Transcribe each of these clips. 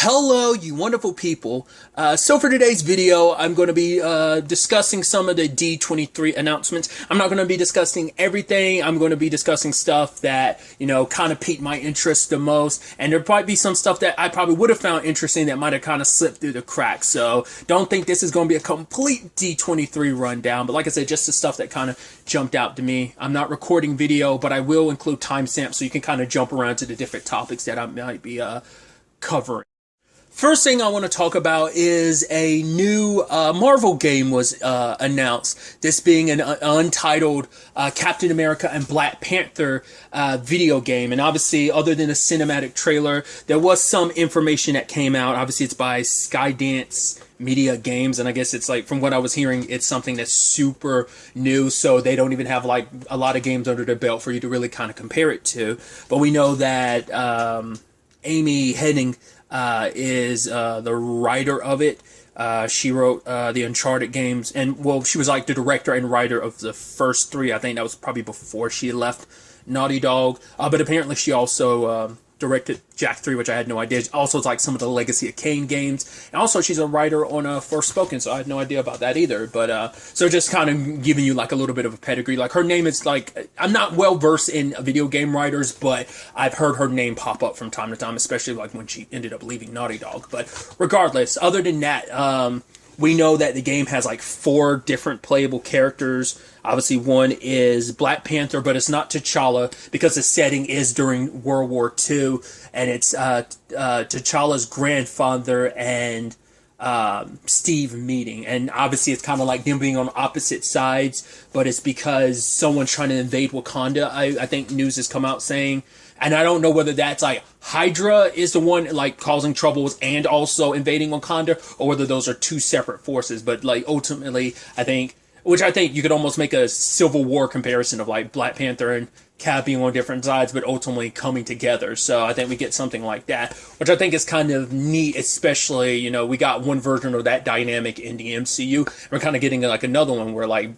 Hello, you wonderful people. So for today's video, I'm going to be discussing some of the D23 announcements. I'm not going to be discussing everything. I'm going to be discussing stuff that, kind of piqued my interest the most. And there'll probably be some stuff that I probably would have found interesting that might have kind of slipped through the cracks. So don't think this is going to be a complete D23 rundown. But like I said, just the stuff that kind of jumped out to me. I'm not recording video, but I will include timestamps so you can kind of jump around to the different topics that I might be covering. First thing I want to talk about is a new Marvel game was announced. This being an Untitled Captain America and Black Panther video game. And obviously, other than a cinematic trailer, there was some information that came out. Obviously, it's by Skydance Media Games, and I guess it's like, from what I was hearing, it's something that's super new, so they don't even have like a lot of games under their belt for you to really kind of compare it to. But we know that Amy Hennig is the writer of it. She wrote the Uncharted games, and well, she was like the director and writer of the first three. I think that was probably before she left Naughty Dog. But apparently she also directed Jak 3, which I had no idea. Also, it's like some of the Legacy of Kain games. And also, she's a writer on Forspoken, so I had no idea about that either. But, so just kind of giving you like a little bit of a pedigree. Like, her name is like, I'm not well versed in video game writers, but I've heard her name pop up from time to time, especially like when she ended up leaving Naughty Dog. But regardless, other than that, we know that the game has like 4 different playable characters. Obviously, one is Black Panther, but it's not T'Challa because the setting is during World War II, and it's T'Challa's grandfather and Steve meeting. And obviously, it's kind of like them being on opposite sides, but it's because someone's trying to invade Wakanda. I think news has come out saying. And I don't know whether that's like Hydra is the one like causing troubles and also invading Wakanda, or whether those are 2 separate forces. But like ultimately, I think you could almost make a Civil War comparison of like Black Panther and Cap being on different sides, but ultimately coming together. So I think we get something like that, which I think is kind of neat, especially, we got one version of that dynamic in the MCU. We're kind of getting like another one where like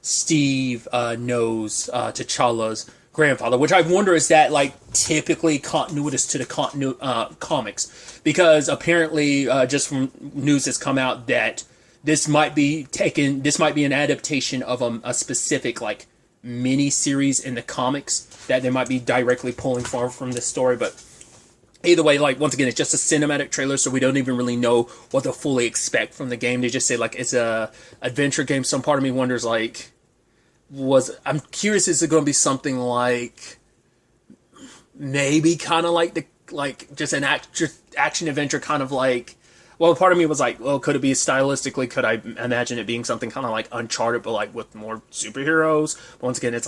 Steve knows T'Challa's grandfather, which I wonder, is that like typically continuous to the comics, because apparently just from news that's come out that this might be an adaptation of a specific like mini series in the comics that they might be directly pulling from this story. But either way, like, once again, it's just a cinematic trailer, so we don't even really know what to fully expect from the game. They just say like it's a adventure game. Some part of me wonders like, I'm curious, is it going to be something like maybe kind of like just an action adventure, kind of like, well, part of me was like, well, could it be stylistically, could I imagine it being something kind of like Uncharted, but like with more superheroes? But once again, it's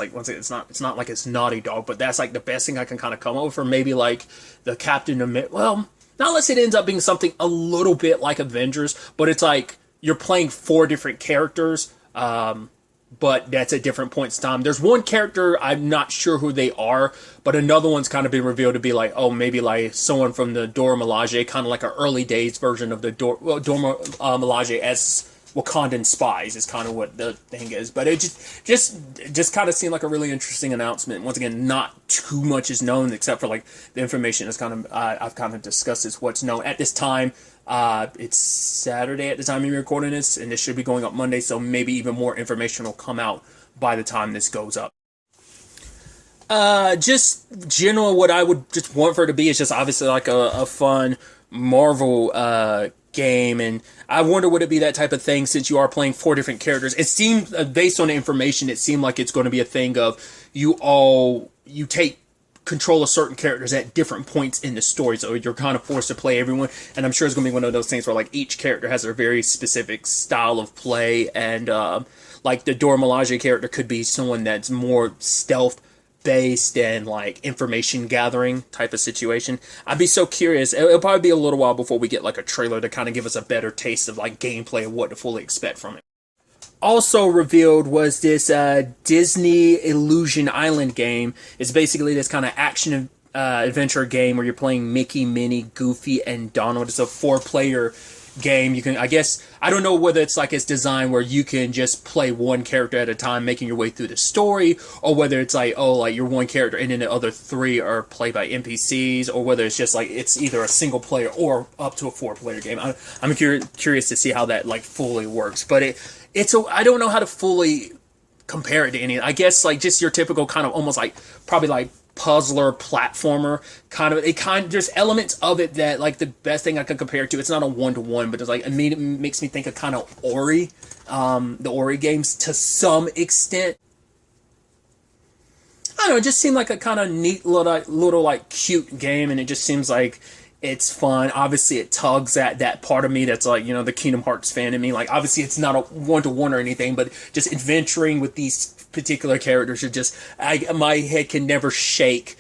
not like it's Naughty Dog, but that's like the best thing I can kind of come up with. Or maybe like the Captain America, well, not unless it ends up being something a little bit like Avengers, but it's like you're playing 4 different characters, but that's at different points in time. There's one character, I'm not sure who they are, but another one's kind of been revealed to be like, oh, maybe like someone from the Dora Milaje, kind of like an early days version of the Dora Milaje as Wakandan spies is kind of what the thing is. But it just kind of seemed like a really interesting announcement. Once again, not too much is known except for like the information is kind of I've kind of discussed is what's known at this time. It's Saturday at the time you're recording this, and this should be going up Monday, so maybe even more information will come out by the time this goes up. Just general, what I would just want for it to be is just obviously like a fun Marvel game, and I wonder, would it be that type of thing since you are playing 4 different characters? It seemed, based on the information, it seemed like it's going to be a thing of you take control of certain characters at different points in the story, so you're kind of forced to play everyone. And I'm sure it's going to be one of those things where like each character has a very specific style of play, and like the Dora Milaje character could be someone that's more stealth based and like information gathering type of situation. I'd be so curious. It'll probably be a little while before we get like a trailer to kind of give us a better taste of like gameplay of what to fully expect from it. Also revealed was this Disney Illusion Island game. It's basically this kind of action adventure game where you're playing Mickey, Minnie, Goofy, and Donald. It's a 4-player game. You can, I guess, I don't know whether it's like it's designed where you can just play one character at a time, making your way through the story, or whether it's like, oh, like you're one character and then the other three are played by NPCs, or whether it's just like it's either a single player or up to a 4-player game. I'm curious to see how that like fully works, but I don't know how to fully compare it to any. I guess like just your typical kind of almost like probably like puzzler platformer kind of. There's elements of it that like the best thing I could compare it to. It's not a 1-to-1, but it's like it makes me think of kind of Ori, the Ori games to some extent. I don't know. It just seemed like a kind of neat little like cute game, and it just seems like it's fun. Obviously, it tugs at that part of me that's like, the Kingdom Hearts fan in me. Like, obviously, it's not a 1-to-1 or anything, but just adventuring with these particular characters are just, my head can never shake,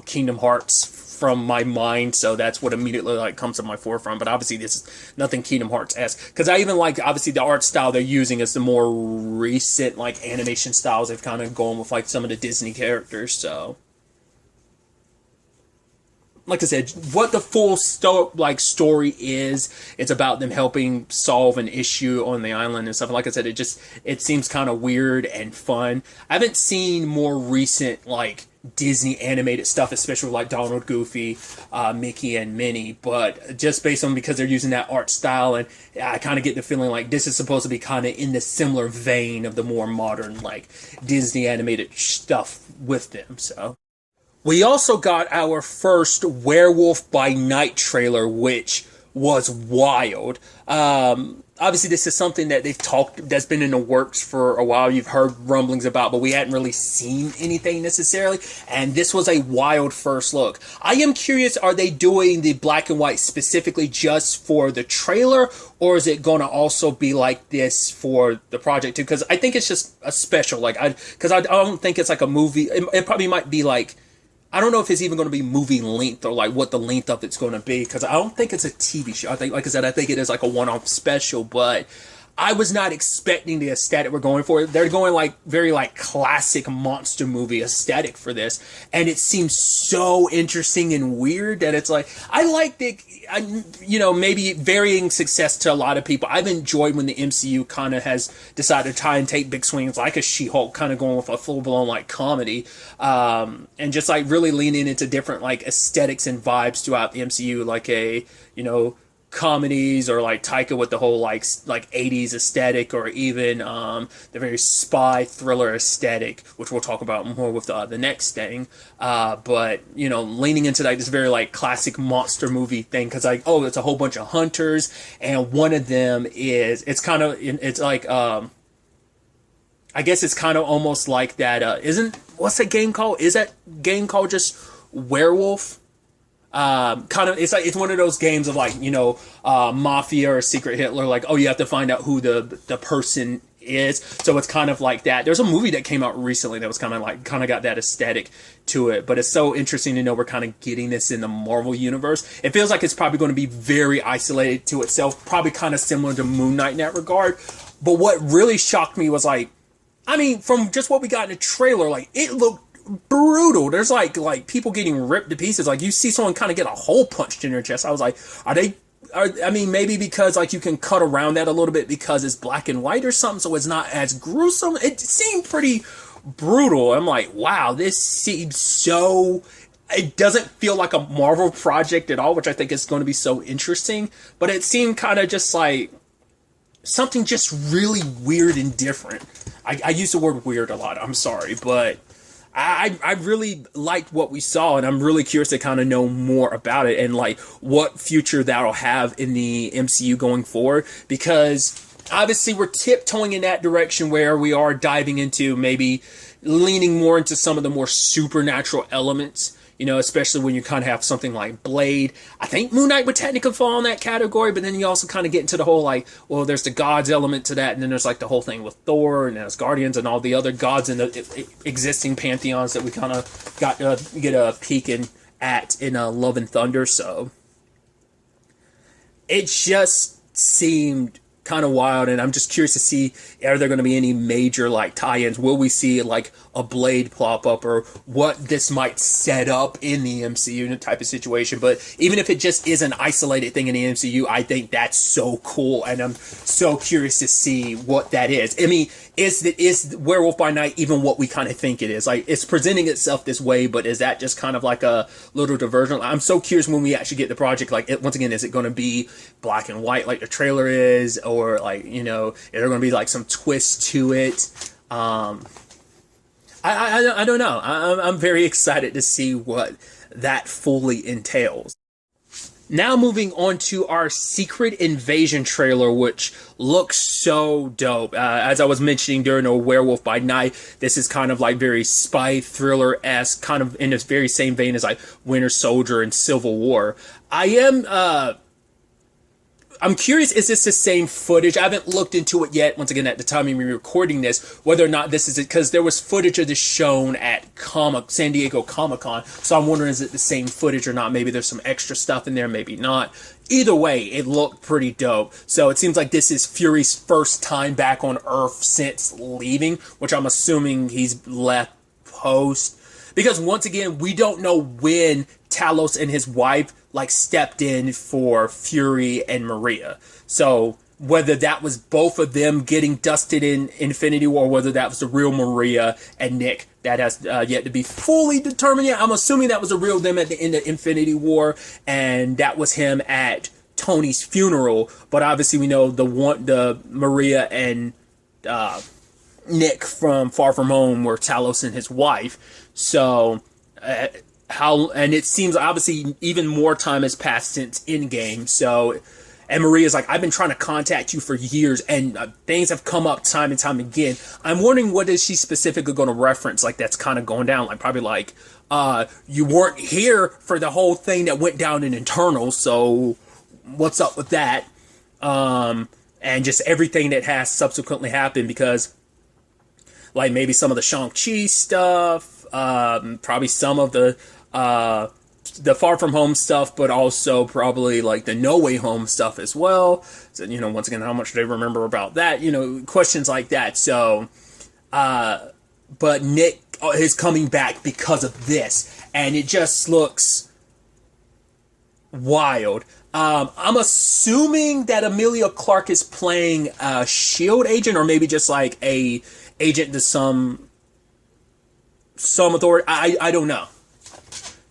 Kingdom Hearts from my mind. So that's what immediately like comes to my forefront. But obviously, this is nothing Kingdom Hearts-esque. Because I even like, obviously, the art style they're using is the more recent, like, animation styles they've kind of gone with, like, some of the Disney characters. So like I said, what the full story is, it's about them helping solve an issue on the island and stuff. Like I said, it seems kind of weird and fun. I haven't seen more recent like Disney animated stuff, especially like Donald, Goofy, Mickey, and Minnie. But just based on because they're using that art style, and I kind of get the feeling like this is supposed to be kind of in the similar vein of the more modern like Disney animated stuff with them. So. We also got our first Werewolf by Night trailer, which was wild. Obviously, this is something that that's been in the works for a while. You've heard rumblings about, but we hadn't really seen anything necessarily. And this was a wild first look. I am curious, are they doing the black and white specifically just for the trailer, or is it going to also be like this for the project too? Because I think it's just a special, I don't think it's like a movie. It probably might be like, I don't know if it's even going to be movie length or like what the length of it's going to be, because I don't think it's a TV show. I think, like I said, I think it is like a one-off special, but I was not expecting the aesthetic we're going for. They're going like very like classic monster movie aesthetic for this, and it seems so interesting and weird that it's like, I like maybe varying success to a lot of people. I've enjoyed when the MCU kind of has decided to try and take big swings like a She-Hulk, kind of going with a full-blown like comedy, and just like really leaning into different like aesthetics and vibes throughout the MCU, like a comedies, or like Taika with the whole like 80s aesthetic, or even the very spy thriller aesthetic, which we'll talk about more with the next thing. But leaning into like this very like classic monster movie thing, because like, oh, it's a whole bunch of hunters, and one of them is, it's like I guess it's kind of almost like that. What's that game called? Is that game called just Werewolf? It's one of those games of like, Mafia or Secret Hitler, like, oh, you have to find out who the person is. So it's kind of like that. There's a movie that came out recently that was kind of got that aesthetic to it, but it's so interesting to know we're kind of getting this in the Marvel universe. It feels like it's probably going to be very isolated to itself, probably kind of similar to Moon Knight in that regard. But what really shocked me was like, I mean, from just what we got in the trailer, like, it looked brutal. There's like people getting ripped to pieces. Like, you see someone kind of get a hole punched in their chest. I was like, I mean, maybe because like you can cut around that a little bit because it's black and white or something, so it's not as gruesome. It seemed pretty brutal. I'm like, wow, this seems so... It doesn't feel like a Marvel project at all, which I think is going to be so interesting. But it seemed kind of just like something just really weird and different. I use the word weird a lot. I'm sorry, but I really liked what we saw, and I'm really curious to kind of know more about it and like what future that'll have in the MCU going forward, because obviously we're tiptoeing in that direction where we are diving into maybe leaning more into some of the more supernatural elements, especially when you kind of have something like Blade. I think Moon Knight would technically fall in that category, but then you also kind of get into the whole like, well, there's the gods element to that, and then there's like the whole thing with Thor and Asgardians and all the other gods in the existing pantheons that we kind of got to get a peek at in Love and Thunder. So it just seemed kind of wild, and I'm just curious to see, are there going to be any major like tie-ins? Will we see like a Blade pop up, or what this might set up in the MCU type of situation? But even if it just is an isolated thing in the MCU, I think that's so cool, and I'm so curious to see what that is. I mean, is Werewolf by Night even what we kind of think it is? Like, it's presenting itself this way, but is that just kind of like a little diversion? I'm so curious when we actually get the project. Like, once again, is it going to be black and white like the trailer is, or like, you know, is there going to be like some twist to it? I don't know. I'm very excited to see what that fully entails. Now moving on to our Secret Invasion trailer, which looks so dope. As I was mentioning during a Werewolf by Night, this is kind of like very spy thriller-esque, kind of in this very same vein as like Winter Soldier and Civil War. I'm curious, is this the same footage? I haven't looked into it yet, once again, at the time of me recording this, whether or not this is it, because there was footage of this shown at San Diego Comic-Con, so I'm wondering, is it the same footage or not? Maybe there's some extra stuff in there, maybe not. Either way, it looked pretty dope. So it seems like this is Fury's first time back on Earth since leaving, which I'm assuming he's left post. Because once again, we don't know when Talos and his wife like stepped in for Fury and Maria. So whether that was both of them getting dusted in Infinity War, or whether that was the real Maria and Nick, that has yet to be fully determined yet. I'm assuming that was the real them at the end of Infinity War, and that was him at Tony's funeral. But obviously we know the Maria and Nick from Far From Home were Talos and his wife. So and it seems obviously even more time has passed since Endgame. So, and Maria's like, I've been trying to contact you for years, and things have come up time and time again. I'm wondering, what is she specifically going to reference? Like, that's kind of going down, like probably like, you weren't here for the whole thing that went down in Eternals, so what's up with that? And just everything that has subsequently happened, because like maybe some of the Shang-Chi stuff, probably some of the Far From Home stuff, but also probably like the No Way Home stuff as well. So, you know, once again, how much do they remember about that? You know, questions like that. So, but Nick is coming back because of this, and it just looks wild. I'm assuming that Emilia Clarke is playing a SHIELD agent, or maybe just like a agent to some authority. I don't know.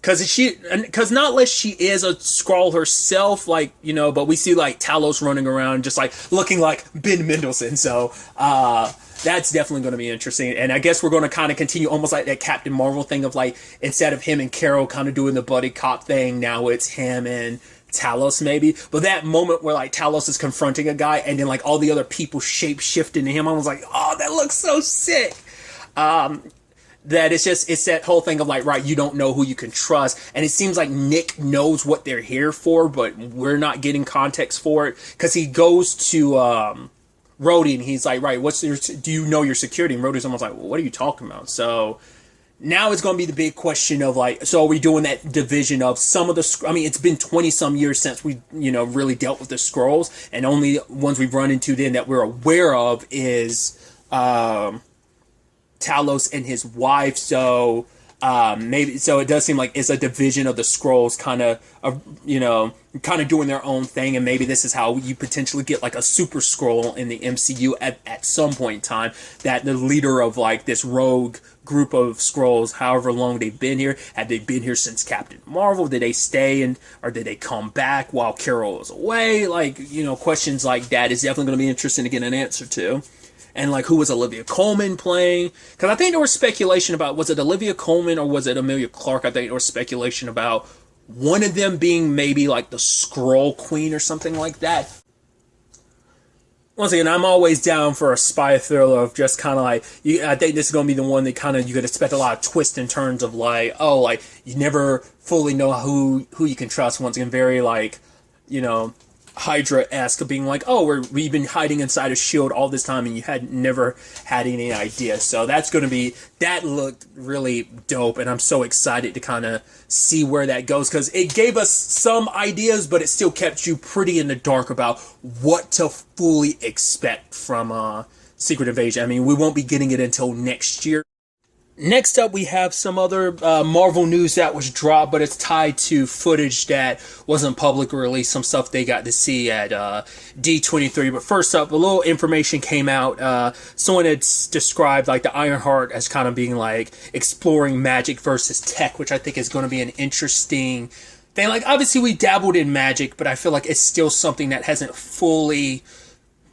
Because not unless she is a Skrull herself, like, you know, but we see like Talos running around just like looking like Ben Mendelsohn. So that's definitely going to be interesting. And I guess we're going to kind of continue almost like that Captain Marvel thing of like, instead of him and Carol kind of doing the buddy cop thing, now it's him and Talos maybe. But that moment where like Talos is confronting a guy and then like all the other people shape-shift into him, I was like, oh, that looks so sick. That it's that whole thing of like, right, you don't know who you can trust, and it seems like Nick knows what they're here for, but we're not getting context for it, because he goes to Rhodey and he's like, right, do you know your security? And Rhodey's almost like, well, what are you talking about? So now it's going to be the big question of like, so are we doing that division of some of the, I mean, it's been 20 some years since we, you know, really dealt with the Skrulls, and only ones we've run into then that we're aware of is Talos and his wife. So maybe, so it does seem like it's a division of the Skrulls kind of, you know, kind of doing their own thing, and maybe this is how you potentially get like a super Skrull in the MCU at some point in time, that the leader of like this rogue group of Skrulls, however long they've been here, had they been here since Captain Marvel? Did they stay or did they come back while Carol was away? Like, you know, questions like that is definitely going to be interesting to get an answer to. And like, who was Olivia Colman playing? Because I think there was speculation about, was it Olivia Colman or was it Emilia Clarke? I think there was speculation about one of them being maybe like the Skrull Queen or something like that. Once again, I'm always down for a spy thriller of just kind of like, I think this is going to be the one that kind of, you could expect a lot of twists and turns of like, oh, like, you never fully know who you can trust. Once again, very like, you know, Hydra-esque, being like, oh, we've been hiding inside a shield all this time and you had never had any idea. So that's going to be, that looked really dope, and I'm so excited to kind of see where that goes, because it gave us some ideas, but it still kept you pretty in the dark about what to fully expect from Secret Invasion. I mean, we won't be getting it until next year. Next up, we have some other Marvel news that was dropped, but it's tied to footage that wasn't publicly released, some stuff they got to see at D23. But first up, a little information came out. Someone had described like the Ironheart as kind of being like exploring magic versus tech, which I think is going to be an interesting thing. Like, obviously we dabbled in magic, but I feel like it's still something that hasn't fully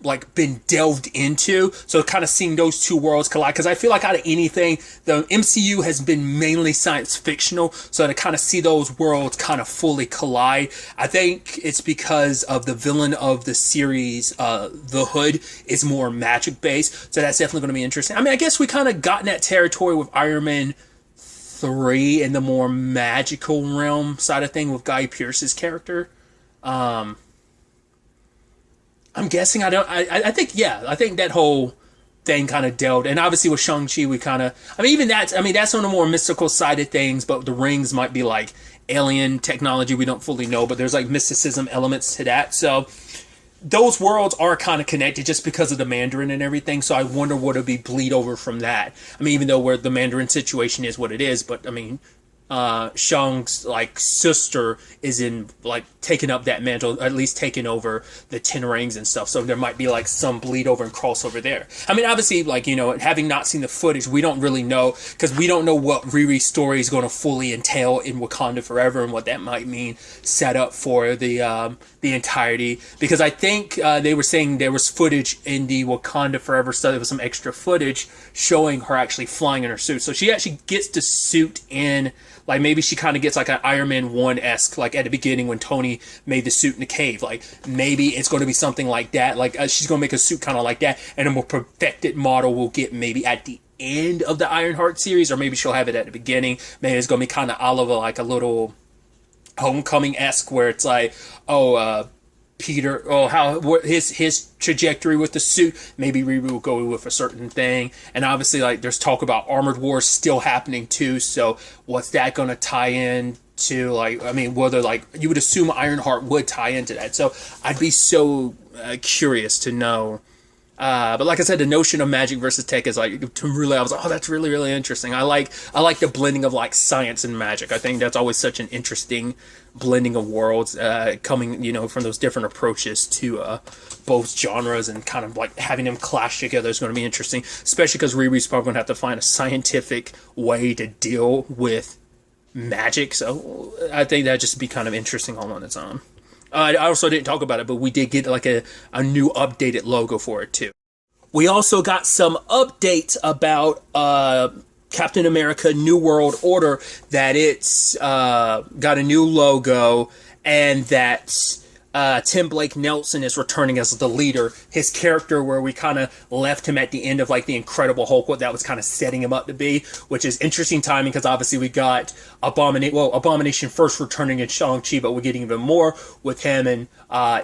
like been delved into, so kind of seeing those two worlds collide, because I feel like out of anything, the MCU has been mainly science fictional, so to kind of see those worlds kind of fully collide, I think it's because of the villain of the series, the Hood, is more magic based, so that's definitely going to be interesting. I mean, I guess we kind of got in that territory with Iron Man 3 in the more magical realm side of thing with Guy Pearce's character. I'm guessing I think that whole thing kind of delved, and obviously with Shang-Chi we kind of, that's on the more mystical side of things, but the rings might be like alien technology, we don't fully know, but there's like mysticism elements to that, so those worlds are kind of connected just because of the Mandarin and everything, so I wonder what it'll be bleed over from that. I mean, even though where the Mandarin situation is what it is, but I mean, Shang's like sister is in like taking up that mantle, at least taking over the 10 rings and stuff, so there might be like some bleed over and crossover there. I mean, obviously, like, you know, having not seen the footage, we don't really know, because we don't know what Riri's story is going to fully entail in Wakanda Forever and what that might mean set up for the entirety, because I think they were saying there was footage in the Wakanda Forever stuff, there was some extra footage showing her actually flying in her suit, so she actually gets the suit in. Like, maybe she kind of gets like an Iron Man 1-esque, like at the beginning when Tony made the suit in the cave. Like, maybe it's going to be something like that. Like, she's going to make a suit kind of like that, and a more perfected model we'll get maybe at the end of the Ironheart series, or maybe she'll have it at the beginning. Maybe it's going to be kind of Oliver, like a little Homecoming-esque, where it's like, Peter, his trajectory with the suit, maybe Riri will go with a certain thing, and obviously, like, there's talk about Armored Wars still happening too, so what's that going to tie in to? Like, I mean, whether, like, you would assume Ironheart would tie into that, so I'd be so curious to know. But like I said, the notion of magic versus tech is like, to really, I was like, oh, that's really, really interesting. I like the blending of like science and magic. I think that's always such an interesting blending of worlds, coming, you know, from those different approaches to both genres, and kind of like having them clash together is going to be interesting, especially because Riri's probably going to have to find a scientific way to deal with magic. So I think that'd just be kind of interesting all on its own. I also didn't talk about it, but we did get like a new updated logo for it too. We also got some updates about Captain America New World Order, that it's got a new logo, and that Tim Blake Nelson is returning as the leader. His character, where we kind of left him at the end of like the Incredible Hulk, what that was kind of setting him up to be, which is interesting timing, because obviously we got Abomination first returning in Shang-Chi, but we're getting even more with him and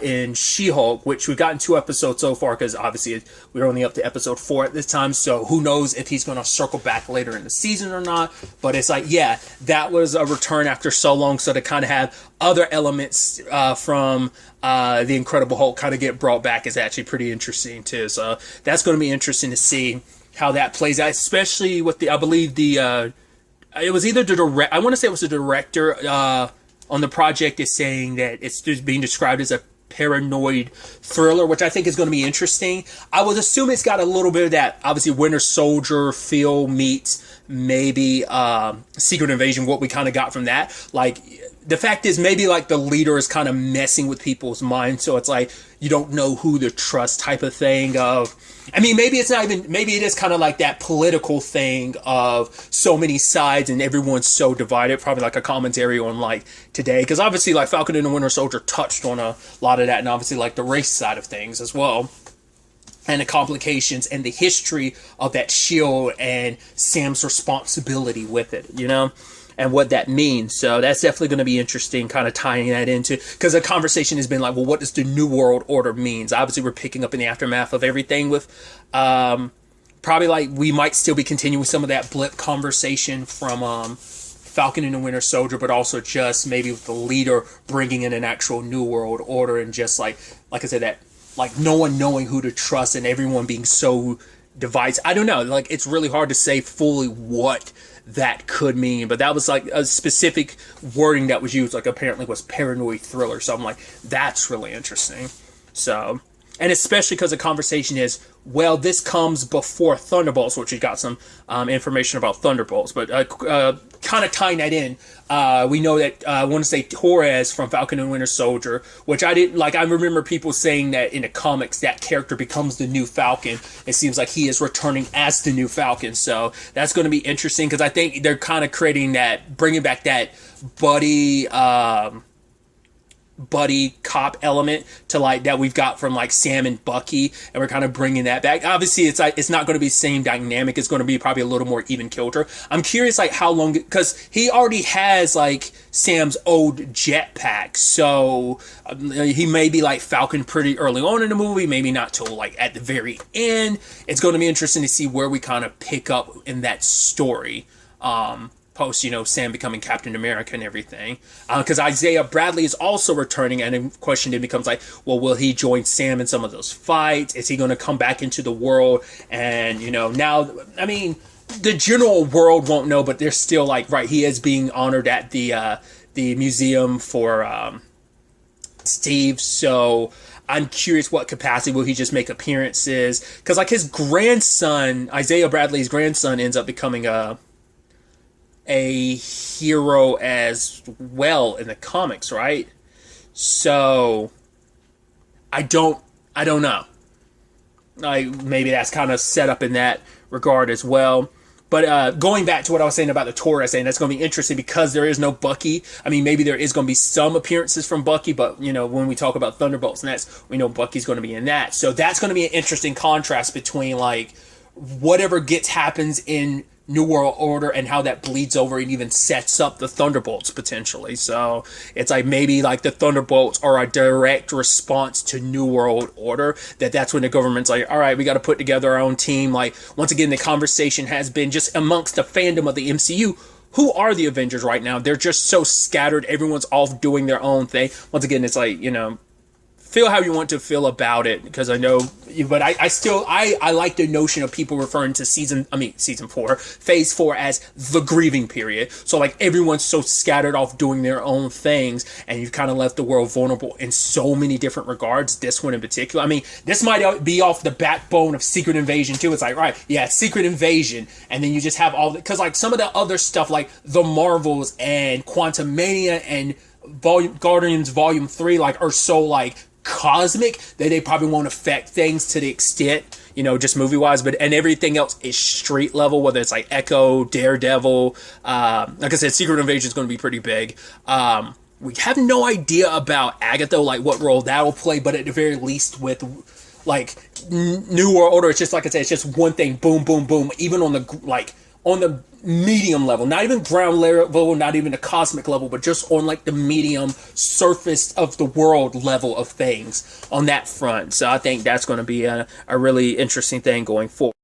in She-Hulk, which we've gotten 2 episodes so far, because obviously we're only up to episode 4 at this time, so who knows if he's going to circle back later in the season or not. But it's like, yeah, that was a return after so long, so to kind of have other elements from the Incredible Hulk kind of get brought back is actually pretty interesting too. So that's going to be interesting to see how that plays out, especially with I believe it was either I want to say it was the director on the project is saying that it's just being described as a paranoid thriller, which I think is going to be interesting. I would assume it's got a little bit of that, obviously, Winter Soldier feel meets maybe Secret Invasion, what we kind of got from that. Like, the fact is, maybe like the leader is kind of messing with people's minds, so it's like you don't know who to trust type of thing of, I mean, maybe it's not even, maybe it is kind of like that political thing of so many sides and everyone's so divided, probably like a commentary on like today, because obviously like Falcon and the Winter Soldier touched on a lot of that, and obviously like the race side of things as well, and the complications and the history of that shield and Sam's responsibility with it, you know? and what that means. So that's definitely going to be interesting, kind of tying that into, because the conversation has been like, well, what does the New World Order means? Obviously, we're picking up in the aftermath of everything with, probably like we might still be continuing some of that blip conversation from Falcon and the Winter Soldier, but also just maybe with the leader bringing in an actual New World Order, and just like I said, that like no one knowing who to trust and everyone being so divided. I don't know, like it's really hard to say fully what that could mean, but that was like a specific wording that was used, like apparently was paranoid thriller. So I'm like, that's really interesting. So, and especially because the conversation is, well, this comes before Thunderbolts, which we got some information about Thunderbolts, but kind of tying that in, we know that I want to say Torres from Falcon and Winter Soldier, which I didn't like. I remember people saying that in the comics that character becomes the new Falcon. It seems like he is returning as the new Falcon, so that's going to be interesting, because I think they're kind of creating that, bringing back that buddy cop element to like that we've got from like Sam and Bucky, and we're kind of bringing that back. Obviously it's like, it's not going to be the same dynamic. It's going to be probably a little more even kilter. I'm curious like how long, because he already has like Sam's old jetpack, so he may be like Falcon pretty early on in the movie, maybe not till like at the very end. It's going to be interesting to see where we kind of pick up in that story post, Sam becoming Captain America and everything. Because Isaiah Bradley is also returning, and the question then becomes like, well, will he join Sam in some of those fights? Is he going to come back into the world? And, now, I mean, the general world won't know, but they're still like, right, he is being honored at the museum for Steve, so I'm curious what capacity will he just make appearances? Because like his grandson, Isaiah Bradley's grandson, ends up becoming a hero as well in the comics, right? So I don't know. Like maybe that's kind of set up in that regard as well. But going back to what I was saying about the Torres thing, that's going to be interesting because there is no Bucky. I mean, maybe there is going to be some appearances from Bucky, but when we talk about Thunderbolts next, we know Bucky's going to be in that. So that's going to be an interesting contrast between like whatever happens in New World Order and how that bleeds over and even sets up the Thunderbolts potentially. So it's like maybe like the Thunderbolts are a direct response to New World Order, that's when the government's like, all right, we got to put together our own team. Like once again, the conversation has been just amongst the fandom of the MCU, who are the Avengers right now? They're just so scattered, everyone's off doing their own thing. Once again, it's like, feel how you want to feel about it, because I know, but I still like the notion of people referring to season 4, phase 4 as the grieving period. So like everyone's so scattered off doing their own things, and you've kind of left the world vulnerable in so many different regards. This one in particular, I mean, this might be off the backbone of Secret Invasion too. It's like, right, yeah, Secret Invasion, and then you just have all the, because like some of the other stuff like the Marvels and Quantumania and Guardians Volume 3 like are so like cosmic that they probably won't affect things to the extent, just movie wise, and everything else is street level, whether it's like Echo, Daredevil, like I said, Secret Invasion is going to be pretty big. We have no idea about Agatha, like what role that will play, but at the very least with like New World Order, it's just like I said, it's just one thing, boom, boom, boom, even on the medium level, not even ground level, not even the cosmic level, but just on like the medium surface of the world level of things on that front. So I think that's going to be a really interesting thing going forward.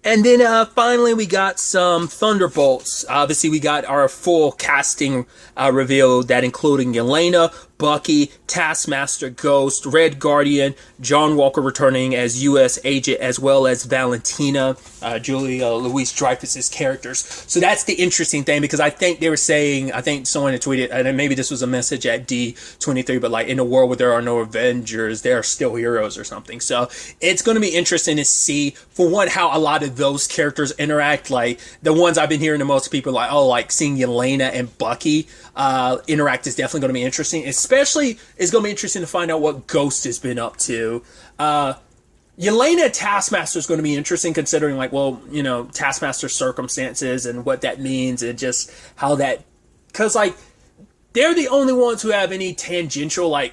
And then finally we got some Thunderbolts. Obviously we got our full casting revealed, that including Yelena, Bucky, Taskmaster, Ghost, Red Guardian, John Walker returning as U.S. agent, as well as Valentina, Julia Louis-Dreyfus's characters. So that's the interesting thing, because I think they were saying, I think someone had tweeted, and maybe this was a message at D23, but like in a world where there are no Avengers, there are still heroes or something. So it's going to be interesting to see, for one, how a lot of those characters interact. Like the ones I've been hearing the most people like, oh, like seeing Yelena and Bucky interact is definitely going to be interesting. Especially, it's going to be interesting to find out what Ghost has been up to. Yelena Taskmaster is going to be interesting, considering like, well, Taskmaster's circumstances and what that means, and just how that, because like they're the only ones who have any tangential I'm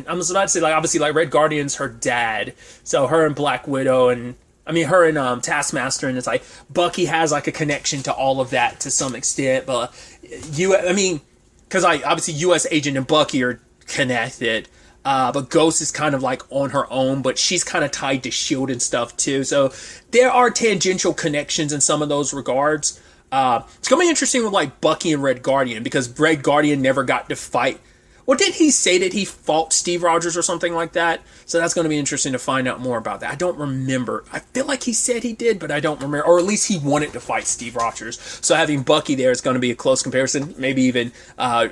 about to say, like, obviously like Red Guardian's her dad, so her and Black Widow and I mean, her and Taskmaster, and it's like Bucky has like a connection to all of that to some extent. But I mean, because obviously U.S. Agent and Bucky are connected. But Ghost is kind of like on her own, but she's kind of tied to Shield and stuff too. So there are tangential connections in some of those regards. It's gonna be interesting with like Bucky and Red Guardian, because Red Guardian never got to fight. Well, didn't he say that he fought Steve Rogers or something like that? So that's going to be interesting to find out more about that. I don't remember. I feel like he said he did, but I don't remember. Or at least he wanted to fight Steve Rogers. So having Bucky there is going to be a close comparison. Maybe even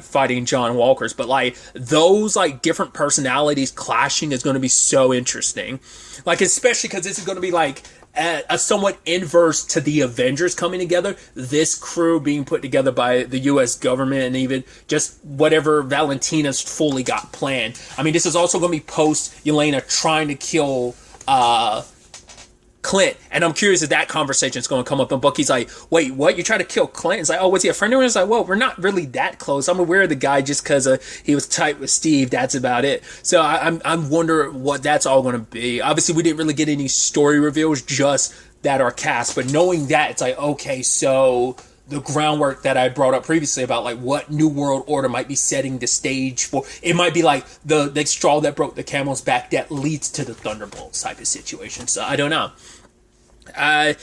fighting John Walker's. But like those like different personalities clashing is going to be so interesting. Like especially because this is going to be like a somewhat inverse to the Avengers coming together. This crew being put together by the U.S. government and even just whatever Valentina's fully got planned. I mean, this is also going to be post Yelena trying to kill Clint, and I'm curious if that conversation is going to come up. And Bucky's like, "Wait, what? You trying to kill Clint?" It's like, "Oh, was he a friend of yours?" It's like, "Well, we're not really that close. I'm aware of the guy just because he was tight with Steve. That's about it." So I'm wondering what that's all going to be. Obviously, we didn't really get any story reveals, just that our cast. But knowing that, it's like, okay, so the groundwork that I brought up previously about like what New World Order might be setting the stage for. It might be like the straw that broke the camel's back that leads to the Thunderbolts type of situation. So I don't know. I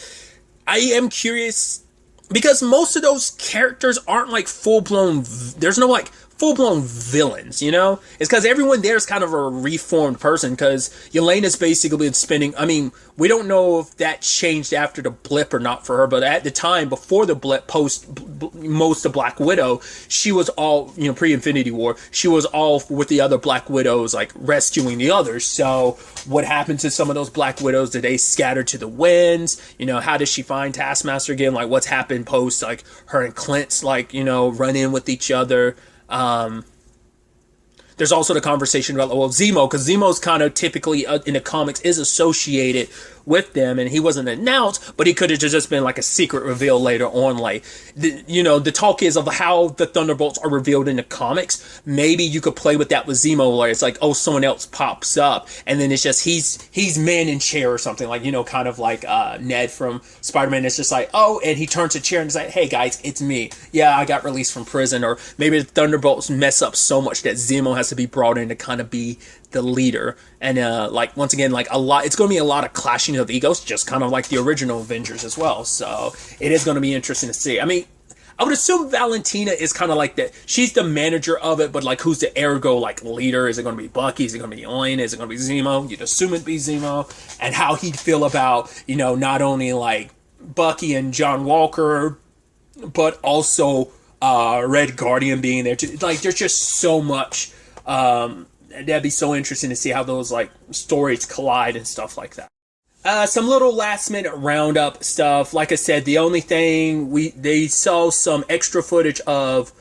am curious because most of those characters aren't like full-blown. There's no like full-blown villains, you know? It's because everyone there is kind of a reformed person, because Yelena's basically been spending, I mean, we don't know if that changed after the blip or not for her, but at the time, before the blip, most of Black Widow, she was all, you know, pre-Infinity War, she was all with the other Black Widows, like, rescuing the others. So, what happened to some of those Black Widows? Did they scatter to the winds? You know, how does she find Taskmaster again? Like, what's happened post, like, her and Clint's, like, you know, run in with each other? There's also the conversation about, well, Zemo, because Zemo's kind of typically in the comics is associated with them, and he wasn't announced, but he could have just been like a secret reveal later on. Like, the talk is of how the Thunderbolts are revealed in the comics. Maybe you could play with that with Zemo, where it's like, oh, someone else pops up, and then it's just he's man in chair or something, like, you know, kind of like Ned from Spider-Man. It's just like, oh, and he turns a chair and is like, hey guys, it's me. Yeah, I got released from prison. Or maybe the Thunderbolts mess up so much that Zemo has to be brought in to kind of be the leader. And like, once again, like, it's going to be a lot of clashing of egos, just kind of like the original Avengers as well. So it is going to be interesting to see. I mean, I would assume Valentina is kind of like that. She's the manager of it, but like, who's the ergo like leader? Is it going to be Bucky? Is it going to be Elena? Is it going to be Zemo? You'd assume it'd be Zemo. And how he'd feel about, you know, not only like Bucky and John Walker, but also Red Guardian being there too. Like, there's just so much. That'd be so interesting to see how those like stories collide and stuff like that. Some little last minute roundup stuff. Like I said, the only thing they saw some extra footage of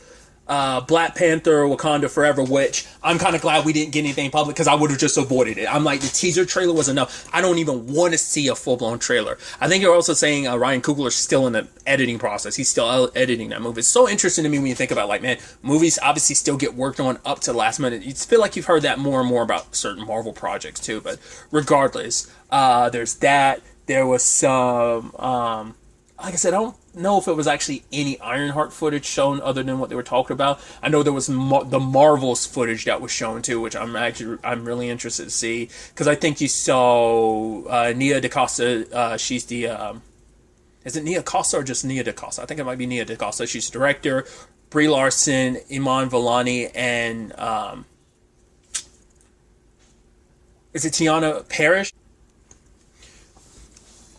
Black Panther Wakanda Forever, which I'm kind of glad we didn't get anything public, because I would have just avoided it. I'm like, the teaser trailer was enough. I don't even want to see a full-blown trailer. I think you're also saying Ryan Coogler's still in the editing process. He's still editing that movie. It's so interesting to me when you think about, like, man, movies obviously still get worked on up to the last minute. You feel like you've heard that more and more about certain Marvel projects too, but regardless, there's that. There was some, like I said, I don't know if it was actually any Ironheart footage shown other than what they were talking about. I know there was the Marvels footage that was shown too, which I'm really interested to see, because I think you saw Nia DaCosta. She's the is it Nia Costa or just Nia DaCosta? I think it might be Nia DaCosta. She's the director. Brie Larson, Iman Vellani, and is it Tiana Parrish?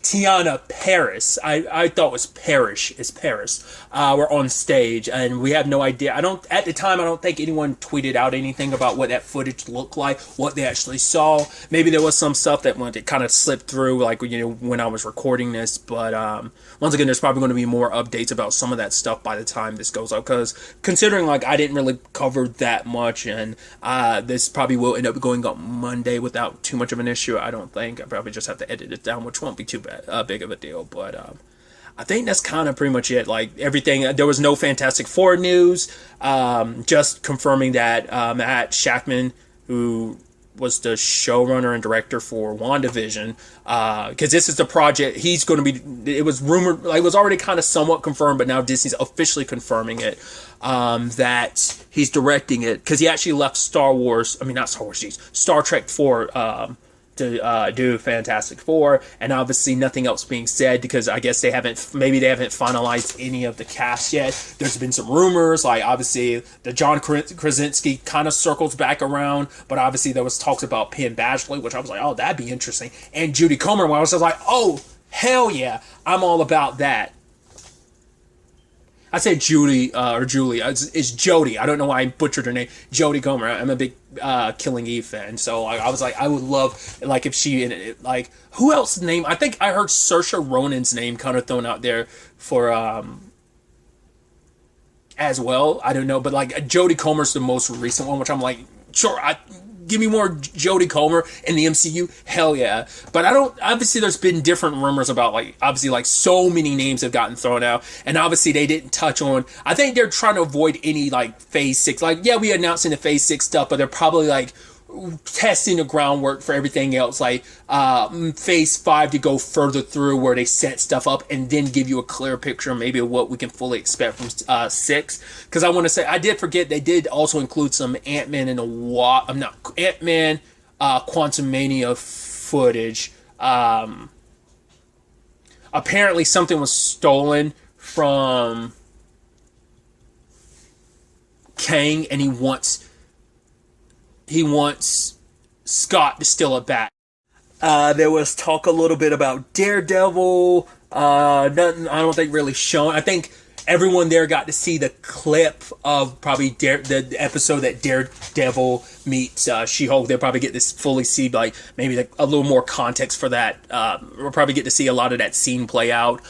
Tiana Paris, I thought it was Parrish, is Paris, were on stage, and we have no idea. At the time, I don't think anyone tweeted out anything about what that footage looked like, what they actually saw. Maybe there was some stuff that it kind of slipped through, like, you know, when I was recording this, but once again, there's probably going to be more updates about some of that stuff by the time this goes up, because considering, like, I didn't really cover that much, and this probably will end up going up Monday without too much of an issue, I don't think. I probably just have to edit it down, which won't be too bad. Big of a deal, but I think that's kind of pretty much it. Like, everything, there was no Fantastic Four news, just confirming that Matt Shackman, who was the showrunner and director for WandaVision, because this is the project he's going to be. It was rumored, like, it was already kind of somewhat confirmed, but now Disney's officially confirming it, that he's directing it, because he actually left Star Wars. I mean, not Star Wars, geez, Star Trek for to do Fantastic Four, and obviously nothing else being said because I guess they haven't finalized any of the cast yet. There's been some rumors, like obviously the John Krasinski kind of circles back around, but obviously there was talks about Penn Badgley, which I was like, oh, that'd be interesting, and Judy Comer, where I was just like, oh, hell yeah, I'm all about that. I said Judy or Julie. It's Jodie. I don't know why I butchered her name. Jodie Comer. I'm a big Killing Eve fan, so I was like, I would love, like, if she, like, who else's name? I think I heard Saoirse Ronan's name kind of thrown out there for as well. I don't know, but like Jodie Comer's the most recent one, which I'm like, sure, give me more Jodie Comer in the MCU, hell yeah. But I don't, obviously there's been different rumors about, like, obviously, like, so many names have gotten thrown out, and obviously they didn't touch on, I think they're trying to avoid any, like, phase 6, like, yeah, we announcing the phase 6 stuff, but they're probably, like, testing the groundwork for everything else, like phase 5 to go further through, where they set stuff up and then give you a clear picture maybe of what we can fully expect from 6. Because I want to say, I did forget, they did also include some Ant-Man and Ant-Man Quantumania footage. Apparently something was stolen from Kang, and he wants Scott to steal it back. There was talk a little bit about Daredevil. Nothing, I don't think, really shown. I think everyone there got to see the clip of probably the episode that Daredevil meets She-Hulk. They'll probably get to fully see, like, maybe like a little more context for that. We'll probably get to see a lot of that scene play out.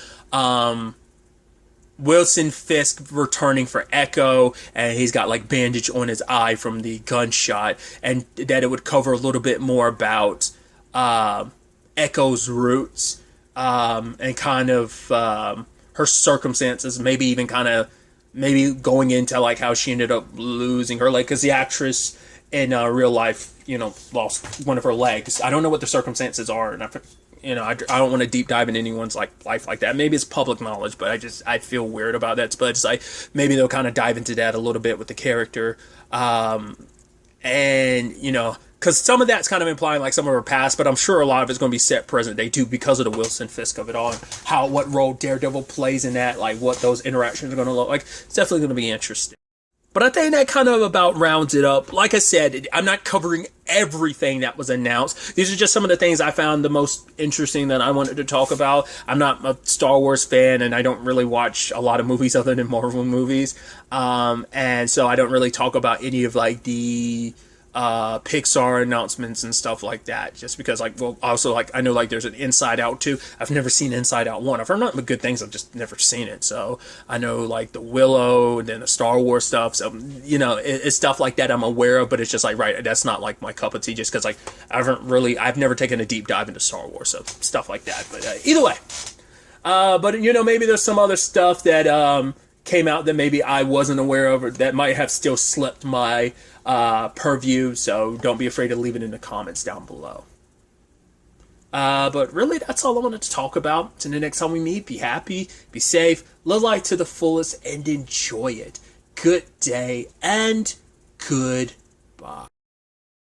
Wilson Fisk returning for Echo, and he's got, like, bandage on his eye from the gunshot, and that it would cover a little bit more about Echo's roots, and kind of her circumstances, maybe even kind of maybe going into, like, how she ended up losing her leg, because the actress in real life, you know, lost one of her legs. I don't know what the circumstances are, and I don't want to deep dive in anyone's, like, life like that. Maybe it's public knowledge, but I feel weird about that. But it's like, maybe they'll kind of dive into that a little bit with the character. And, you know, because some of that's kind of implying, like, some of her past, but I'm sure a lot of it's going to be set present day too, because of the Wilson Fisk of it all, and what role Daredevil plays in that, like, what those interactions are going to look like. It's definitely going to be interesting. But I think that kind of about rounds it up. Like I said, I'm not covering everything that was announced. These are just some of the things I found the most interesting that I wanted to talk about. I'm not a Star Wars fan, and I don't really watch a lot of movies other than Marvel movies. And so I don't really talk about any of, like, the Pixar announcements and stuff like that, just because, like, well, also, like, I know, like, there's an Inside Out 2. I've never seen Inside Out 1. I've heard nothing but good things. I've just never seen it. So I know, like, the Willow and then the Star Wars stuff. So, you know, it's stuff like that I'm aware of, but it's just like, right, that's not, like, my cup of tea, just because, like, I've never taken a deep dive into Star Wars, so stuff like that. But either way, but, you know, maybe there's some other stuff that came out that maybe I wasn't aware of, or that might have still slipped my purview, so don't be afraid to leave it in the comments down below. But really, that's all I wanted to talk about. Until the next time we meet, be happy, be safe, live life to the fullest, and enjoy it. Good day, and goodbye.